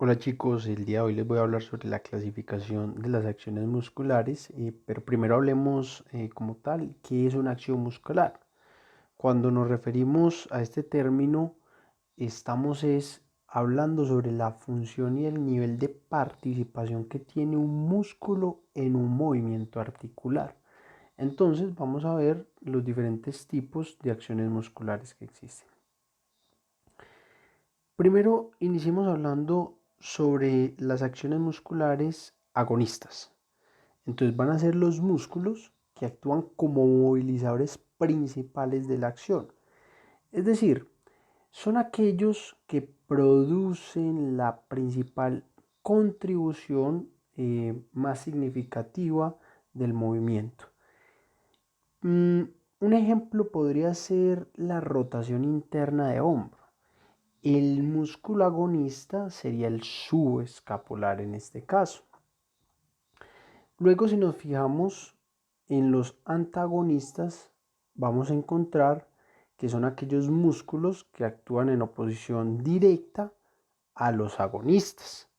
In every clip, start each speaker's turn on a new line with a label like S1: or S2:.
S1: Hola chicos, el día de hoy les voy a hablar sobre la clasificación de las acciones musculares, pero primero hablemos como tal, ¿qué es una acción muscular? Cuando nos referimos a este término, estamos hablando sobre la función y el nivel de participación que tiene un músculo en un movimiento articular. Entonces vamos a ver los diferentes tipos de acciones musculares que existen. Primero, iniciemos hablando sobre las acciones musculares agonistas. Entonces van a ser los músculos que actúan como movilizadores principales de la acción. Es decir, son aquellos que producen la principal contribución más significativa del movimiento. Un ejemplo podría ser la rotación interna de hombro. El músculo agonista sería el subescapular en este caso. Luego, si nos fijamos en los antagonistas, vamos a encontrar que son aquellos músculos que actúan en oposición directa a los agonistas.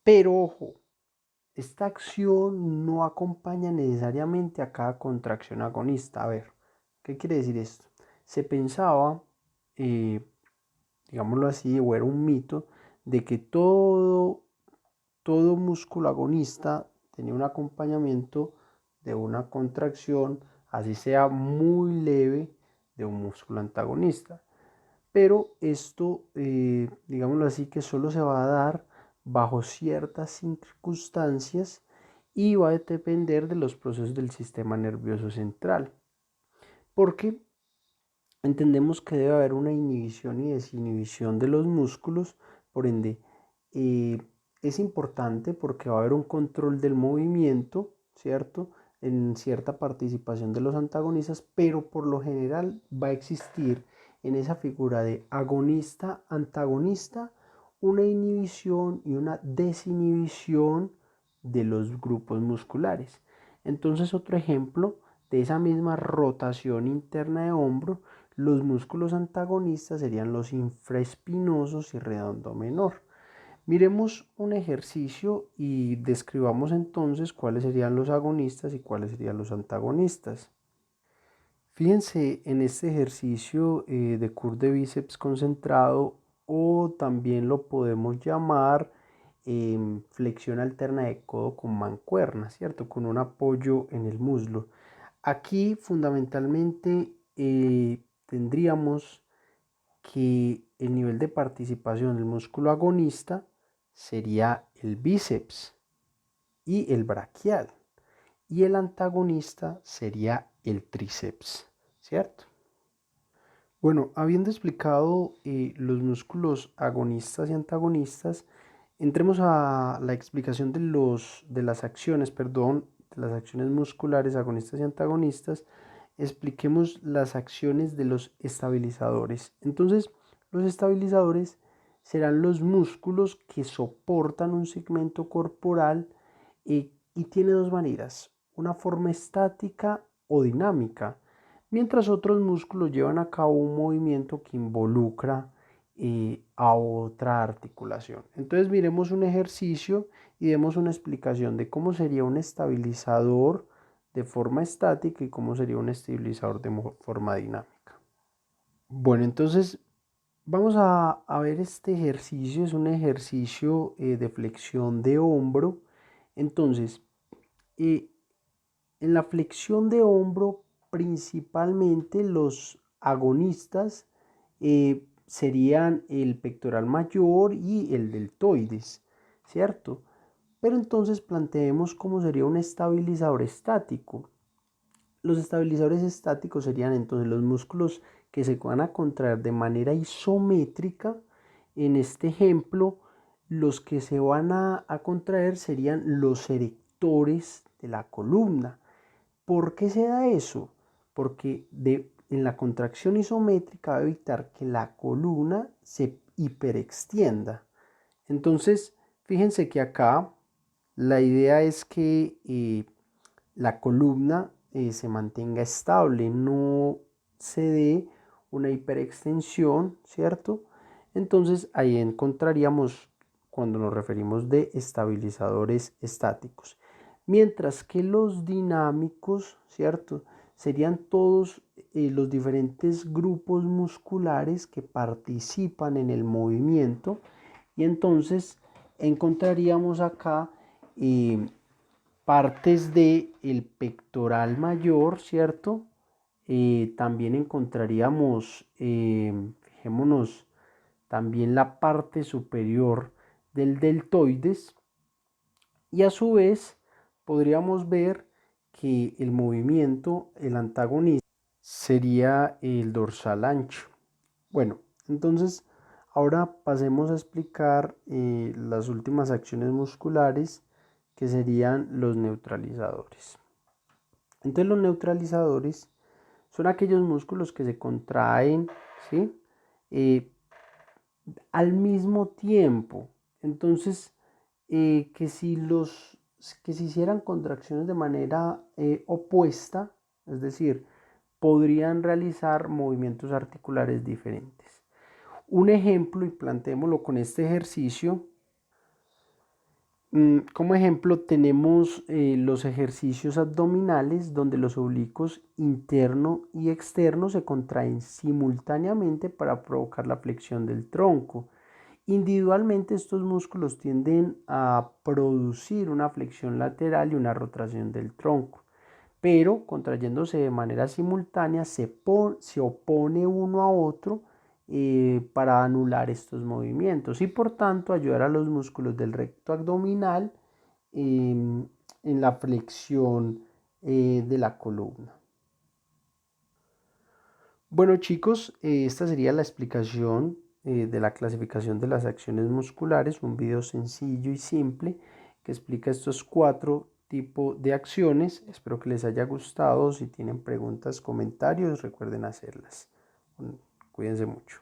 S1: Pero ojo, esta acción no acompaña necesariamente a cada contracción agonista. A ver, ¿qué quiere decir esto? Se pensaba, eh, digámoslo así, o era un mito, de que todo músculo agonista tenía un acompañamiento de una contracción, así sea muy leve, de un músculo antagonista. Pero esto, digámoslo así, que solo se va a dar bajo ciertas circunstancias y va a depender de los procesos del sistema nervioso central. Porque entendemos que debe haber una inhibición y desinhibición de los músculos, por ende, eh, es importante porque va a haber un control del movimiento, ¿cierto? En cierta participación de los antagonistas, pero por lo general va a existir en esa figura de agonista-antagonista una inhibición y una desinhibición de los grupos musculares. Entonces, otro ejemplo de esa misma rotación interna de hombro, los músculos antagonistas serían los infraespinosos y redondo menor. Miremos un ejercicio y describamos entonces cuáles serían los agonistas y cuáles serían los antagonistas. Fíjense en este ejercicio de curl de bíceps concentrado, o también lo podemos llamar flexión alterna de codo con mancuerna, ¿cierto? Con un apoyo en el muslo. Aquí fundamentalmente tendríamos que el nivel de participación del músculo agonista sería el bíceps y el braquial, y el antagonista sería el tríceps, ¿cierto? Bueno, habiendo explicado los músculos agonistas y antagonistas, entremos a la explicación de las acciones, perdón, de las acciones musculares agonistas y antagonistas. Expliquemos las acciones de los estabilizadores. Entonces, los estabilizadores serán los músculos que soportan un segmento corporal y tiene dos maneras, una forma estática o dinámica, mientras otros músculos llevan a cabo un movimiento que involucra a otra articulación. Entonces miremos un ejercicio y demos una explicación de cómo sería un estabilizador de forma estática y cómo sería un estabilizador de forma dinámica. Bueno, entonces vamos a ver este ejercicio. Es un ejercicio de flexión de hombro. Entonces, eh, en la flexión de hombro, principalmente los agonistas serían el pectoral mayor y el deltoides, ¿cierto? Pero entonces planteemos cómo sería un estabilizador estático. Los estabilizadores estáticos serían entonces los músculos que se van a contraer de manera isométrica. En este ejemplo, los que se van a contraer serían los erectores de la columna. ¿Por qué se da eso? Porque en la contracción isométrica va a evitar que la columna se hiperextienda. Entonces, fíjense que acá la idea es que la columna se mantenga estable, no se dé una hiperextensión, ¿cierto? Entonces ahí encontraríamos cuando nos referimos de estabilizadores estáticos. Mientras que los dinámicos, ¿cierto? Serían todos los diferentes grupos musculares que participan en el movimiento y entonces encontraríamos acá partes del pectoral mayor, ¿cierto? También encontraríamos, fijémonos, también la parte superior del deltoides y a su vez podríamos ver que el movimiento, el antagonista, sería el dorsal ancho. Bueno, entonces ahora pasemos a explicar las últimas acciones musculares que serían los neutralizadores. Entonces los neutralizadores son aquellos músculos que se contraen, ¿sí? Al mismo tiempo. Entonces, que si hicieran contracciones de manera opuesta, es decir, podrían realizar movimientos articulares diferentes. Un ejemplo, y planteémoslo con este ejercicio. Como ejemplo tenemos los ejercicios abdominales donde los oblicuos interno y externo se contraen simultáneamente para provocar la flexión del tronco. Individualmente estos músculos tienden a producir una flexión lateral y una rotación del tronco, pero contrayéndose de manera simultánea se opone uno a otro para anular estos movimientos y por tanto ayudar a los músculos del recto abdominal en la flexión de la columna. Bueno chicos, esta sería la explicación de la clasificación de las acciones musculares, un video sencillo y simple que explica estos 4 tipos de acciones. Espero que les haya gustado. Si tienen preguntas, comentarios, recuerden hacerlas. Cuídense mucho.